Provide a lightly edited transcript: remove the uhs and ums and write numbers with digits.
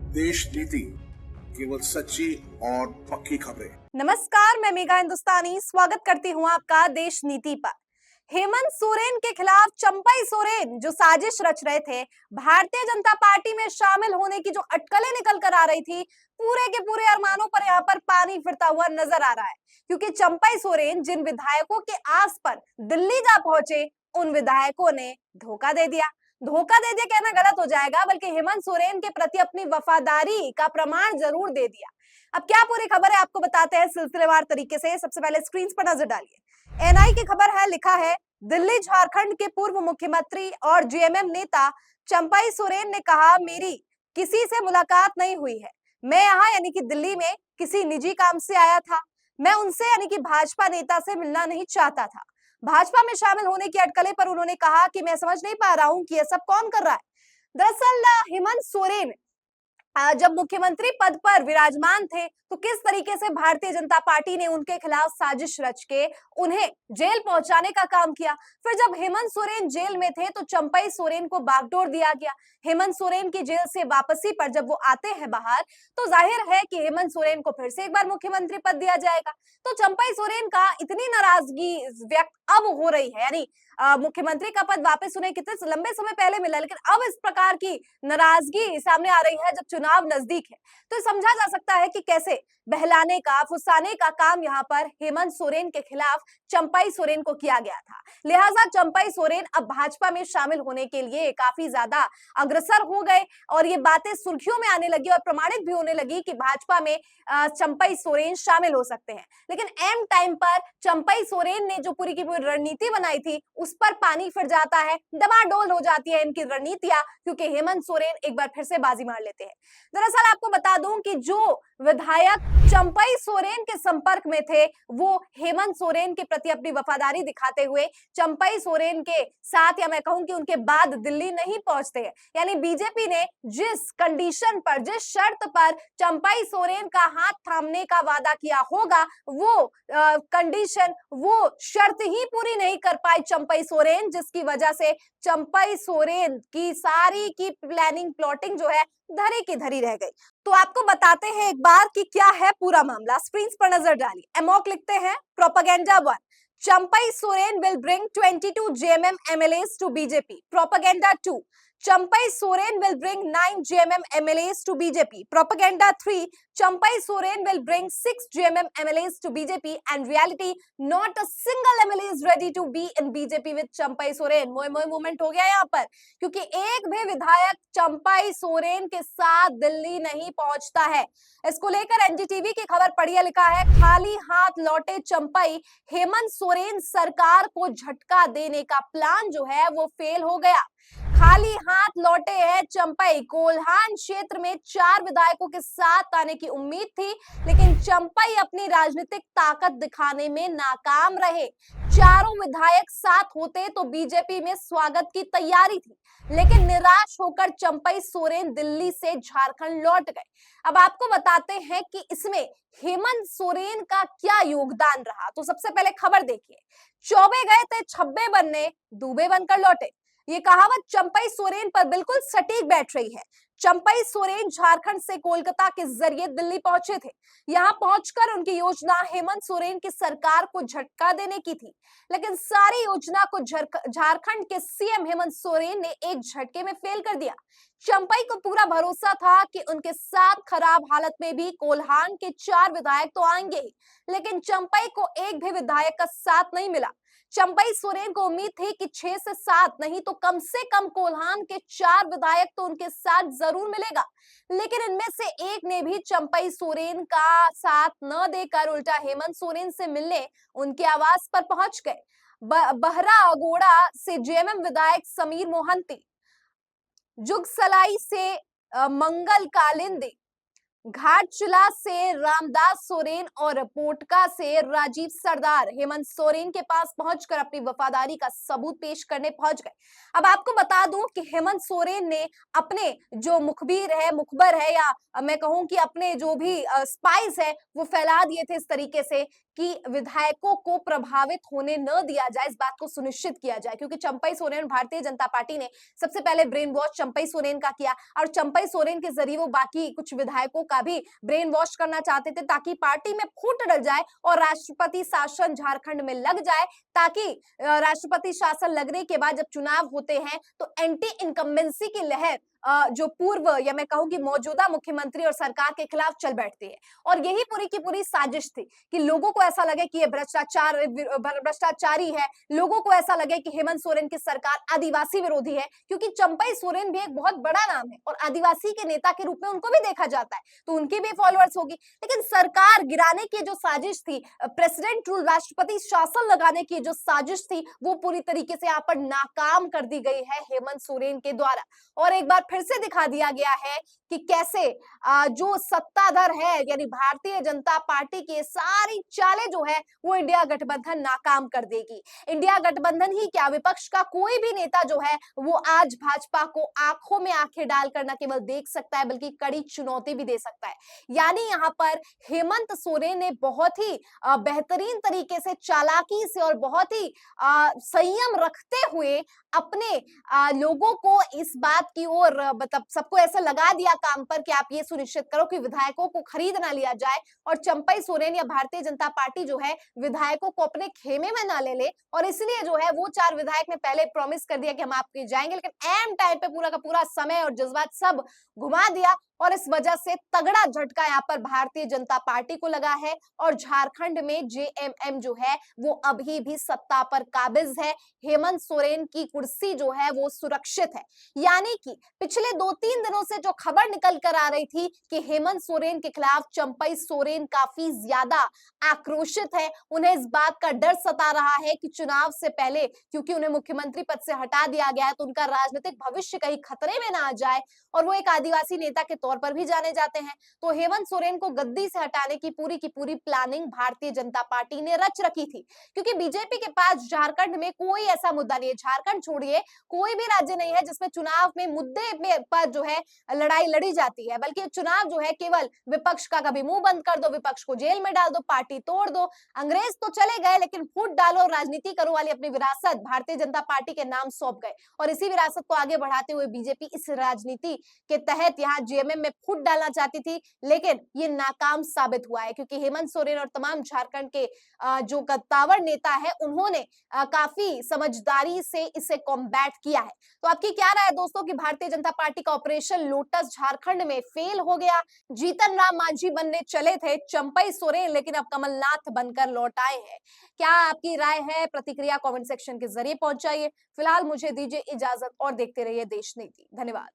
देश नीति, केवल सच्ची और पक्की खबरें। नमस्कार, मैं मेघा हिंदुस्तानी स्वागत करती हूँ आपका देश नीति पर। हेमंत सोरेन के खिलाफ चंपई सोरेन जो साजिश रच रहे थे, भारतीय जनता पार्टी में शामिल होने की जो अटकलें निकल कर आ रही थी, पूरे के पूरे अरमानों पर यहाँ पर पानी फिरता हुआ नजर आ रहा है। क्योंकि चंपई सोरेन जिन विधायकों के आस पर दिल्ली जा पहुंचे, उन विधायकों ने धोखा दे दिया। धोखा दे दिया कहना गलत हो जाएगा, बल्कि हेमंत सोरेन के प्रति अपनी वफादारी का प्रमाण जरूर दे दिया। अब क्या पूरी खबर है आपको बताते हैं सिलसिलेवार तरीके से। सबसे पहले स्क्रीन पर नजर डालिए। एनआई की खबर है, लिखा है दिल्ली झारखंड के पूर्व मुख्यमंत्री और जेएमएम नेता चंपई सोरेन ने कहा, मेरी किसी से मुलाकात नहीं हुई है। मैं यहाँ यानी कि दिल्ली में किसी निजी काम से आया था। मैं उनसे यानी कि भाजपा नेता से मिलना नहीं चाहता था। भाजपा में शामिल होने की अटकलें पर उन्होंने कहा कि मैं समझ नहीं पा रहा हूं कि यह सब कौन कर रहा है। दरअसल हेमंत सोरेन जब मुख्यमंत्री पद पर विराजमान थे, तो किस तरीके से भारतीय जनता पार्टी ने उनके खिलाफ साजिश रच के उन्हें जेल पहुंचाने का काम किया। फिर जब हेमंत सोरेन जेल में थे, तो चंपई सोरेन को बागडोर दिया गया। हेमंत सोरेन की जेल से वापसी पर जब वो आते हैं बाहर, तो जाहिर है कि हेमंत सोरेन को फिर से एक बार मुख्यमंत्री पद दिया जाएगा। तो चंपई सोरेन का इतनी नाराजगी व्यक्त अब हो रही है, यानी मुख्यमंत्री का पद वापस उन्हें कितने लंबे समय पहले मिला, लेकिन अब इस प्रकार की नाराजगी सामने आ रही है जब चुनाव नजदीक है। तो समझा जा सकता है कि कैसे बहलाने का, फुसलाने का काम यहाँ पर हेमंत सोरेन के खिलाफ चंपई सोरेन को किया गया था। लिहाजा चंपई सोरेन अब भाजपा में शामिल होने के लिए काफी ज्यादा अग्रसर हो गए और ये बातें सुर्खियों में आने लगी और प्रमाणित भी होने लगी कि भाजपा में चंपई सोरेन शामिल हो सकते हैं। लेकिन एम टाइम पर चंपई सोरेन ने जो पूरी की पूरी रणनीति बनाई थी, उस पर पानी फिर जाता है, डमाडोल हो जाती है इनकी रणनीतियां, क्योंकि हेमंत सोरेन एक बार फिर से बाजी मार लेते हैं। दरअसल आपको बता दूं कि जो विधायक चंपई सोरेन के संपर्क में थे, वो हेमंत सोरेन के प्रति अपनी वफादारी दिखाते हुए चंपई सोरेन के साथ, या मैं कहूं कि उनके बाद दिल्ली नहीं पहुंचते हैं। यानी बीजेपी ने जिस कंडीशन पर, जिस शर्त पर चंपई सोरेन का हाथ थामने का वादा किया होगा, वो कंडीशन, वो शर्त ही पूरी नहीं कर पाए चंपई सोरेन, जिसकी वजह से चंपई सोरेन की सारी की प्लानिंग, प्लॉटिंग जो है धरी की धरी रह गई। तो आपको बताते हैं एक बार कि क्या है पूरा मामला। स्क्रीन पर नजर डालिए। एमॉक लिखते हैं, propaganda 1, Champai Soren will bring 22 JMM MLAs to BJP. Propaganda 2, Champai Soren will bring 9 JMM MLAs to BJP. Propaganda 3, Champai Soren will bring 6 JMM MLAs to BJP, and reality, not a single MLA is ready to be in BJP with Champai Soren. मोए मोए movement हो गया यहाँ पर, क्योंकि एक भी विधायक चंपई सोरेन के साथ दिल्ली नहीं पहुंचता है। इसको लेकर एनडीटीवी की खबर पढ़िए, लिखा है खाली हाथ लौटे चंपई, हेमंत सोरेन सरकार को झटका देने का प्लान जो है वो फेल हो गया। खाली हाथ लौटे हैं चंपई। कोल्हान क्षेत्र में 4 विधायकों के साथ आने की उम्मीद थी, लेकिन चंपई अपनी राजनीतिक ताकत दिखाने में नाकाम रहे। चारों विधायक साथ होते तो बीजेपी में स्वागत की तैयारी थी, लेकिन निराश होकर चंपई सोरेन दिल्ली से झारखंड लौट गए। अब आपको बताते हैं कि इसमें हेमंत सोरेन का क्या योगदान रहा। तो सबसे पहले खबर देखिए, चौबे गए थे छब्बे बनने, दूबे बनकर लौटे। ये कहावत चंपई सोरेन पर बिल्कुल सटीक बैठ रही है। चंपई सोरेन झारखंड से कोलकाता के जरिए दिल्ली पहुंचे थे। यहां पहुंचकर उनकी योजना हेमंत सोरेन की सरकार को झटका देने की थी, लेकिन सारी योजना को झारखंड के सीएम हेमंत सोरेन ने एक झटके में फेल कर दिया। चंपई को पूरा भरोसा था कि उनके साथ खराब हालत में भी कोल्हान के 4 विधायक तो आएंगे ही, लेकिन चंपई को एक भी विधायक का साथ नहीं मिला। चंपई सोरेन को उम्मीद थी कि 6 से 7 नहीं तो कम से कम कोल्हान के 4 विधायक तो उनके साथ जरूर मिलेगा, लेकिन इनमें से एक ने भी चंपई सोरेन का साथ न देकर उल्टा हेमंत सोरेन से मिलने उनके आवास पर पहुंच गए। बहरा अगोड़ा से जेएमएम विधायक समीर मोहंती, जुगसलाई से मंगल कालिंदी, घाटशिला से रामदास सोरेन और पोटका से राजीव सरदार हेमंत सोरेन के पास पहुंचकर अपनी वफादारी का सबूत पेश करने पहुंच गए। अब आपको बता दूं कि हेमंत सोरेन ने अपने जो मुखबर है, या मैं कहूं कि अपने जो भी स्पाइस है, वो फैला दिए थे इस तरीके से कि विधायकों को प्रभावित होने न दिया जाए, इस बात को सुनिश्चित किया जाए, क्योंकि चंपई सोरेन, भारतीय जनता पार्टी ने सबसे पहले ब्रेन वॉश चंपई सोरेन का किया और चंपई सोरेन के जरिए वो बाकी कुछ विधायकों का भी ब्रेन वॉश करना चाहते थे ताकि पार्टी में फूट डल जाए और राष्ट्रपति शासन झारखंड में लग जाए, ताकि राष्ट्रपति शासन लगने के बाद जब चुनाव होते हैं तो एंटी इनकम्बेंसी की लहर जो पूर्व या मैं कहूं कि मौजूदा मुख्यमंत्री और सरकार के खिलाफ चल बैठती है। और यही पूरी की पूरी साजिश थी कि लोगों को ऐसा लगे कि ये भ्रष्टाचारी है, लोगों को ऐसा लगे कि हेमंत सोरेन की सरकार आदिवासी विरोधी है, क्योंकि चंपई सोरेन भी एक बहुत बड़ा नाम है और आदिवासी के नेता के रूप में उनको भी देखा जाता है, तो उनकी भी फॉलोअर्स होगी। लेकिन सरकार गिराने की जो साजिश थी, प्रेसिडेंट रूल, राष्ट्रपति शासन लगाने की जो साजिश थी, वो पूरी तरीके से यहाँ पर नाकाम कर दी गई है हेमंत सोरेन के द्वारा। और एक बार फिर से दिखा दिया गया है कि कैसे जो सत्ताधर है यानी भारतीय जनता पार्टी की सारी चालें जो है वो इंडिया गठबंधन नाकाम कर देगी। इंडिया गठबंधन ही क्या, विपक्ष का कोई भी नेता जो है वो आज भाजपा को आंखों में आंखें डालकर न केवल देख सकता है बल्कि कड़ी चुनौती भी दे सकता है। यानी यहाँ पर हेमंत सोरेन ने बहुत ही बेहतरीन तरीके से, चालाकी से और बहुत ही संयम रखते हुए अपने लोगों को इस बात की ओर, मतलब सबको ऐसा लगा दिया काम पर कि आप ये सुनिश्चित करो कि विधायकों को खरीद ना लिया जाए और चंपई सोरेन या भारतीय जनता पार्टी जो है विधायकों को अपने खेमे में ना ले ले। और इसलिए जो है वो 4 विधायक ने पहले प्रॉमिस कर दिया कि हम आपके जाएंगे, लेकिन एम टाइम पे पूरा का पूरा समय और जज्बात सब घुमा दिया और इस वजह से तगड़ा झटका यहाँ पर भारतीय जनता पार्टी को लगा है और झारखंड में जेएमएम जो है वो अभी भी सत्ता पर काबिज है। हेमंत सोरेन की कुर्सी जो है वो सुरक्षित है। यानी कि पिछले 2-3 दिनों से जो खबर निकल कर आ रही थी कि हेमंत सोरेन के खिलाफ चंपई सोरेन काफी ज्यादा आक्रोशित है, उन्हें इस बात का डर सता रहा है कि चुनाव से पहले, क्योंकि उन्हें मुख्यमंत्री पद से हटा दिया गया है, तो उनका राजनीतिक भविष्य कहीं खतरे में ना आ जाए और वो एक आदिवासी नेता के तौर पर भी जाने जाते हैं। तो हेमंत सोरेन को गद्दी से हटाने की पूरी प्लानिंग भारतीय जनता पार्टी ने रच रखी थी, क्योंकि बीजेपी के पास झारखंड में कोई ऐसा मुद्दा नहीं है, झारखंड छोड़िए कोई भी राज्य नहीं है जिसमें चुनाव में मुद्दे में पर जो है लड़ाई लड़ी जाती है, बल्कि चुनाव जो है केवल विपक्ष का कभी मुंह बंद कर दो, विपक्ष को जेल में डाल दो, पार्टी तोड़ दो, अंग्रेज तो चले गए लेकिन फूट डालो, राजनीति करो वाली अपनी विरासत भारतीय जनता पार्टी के नाम सौंप गए। और इसी विरासत को आगे बढ़ाते हुए बीजेपी इस राजनीति के तहत यहाँ जेएमएम में फूट डालना चाहती थी, लेकिन ये नाकाम साबित हुआ है, क्योंकि हेमंत सोरेन और तमाम झारखंड के जो कद्दावर नेता है उन्होंने काफी समझदारी से इसे कॉम्बैट किया है। तो आपकी क्या राय है दोस्तों कि भारतीय जनता पार्टी का ऑपरेशन लोटस झारखंड में फेल हो गया? जीतन राम मांझी बनने चले थे चंपई सोरेन, लेकिन अब कमलनाथ बनकर लौट आए हैं। क्या आपकी राय है? प्रतिक्रिया कमेंट सेक्शन के जरिए पहुंचाइए। फिलहाल मुझे दीजिए इजाजत और देखते रहिए देश नीति। धन्यवाद।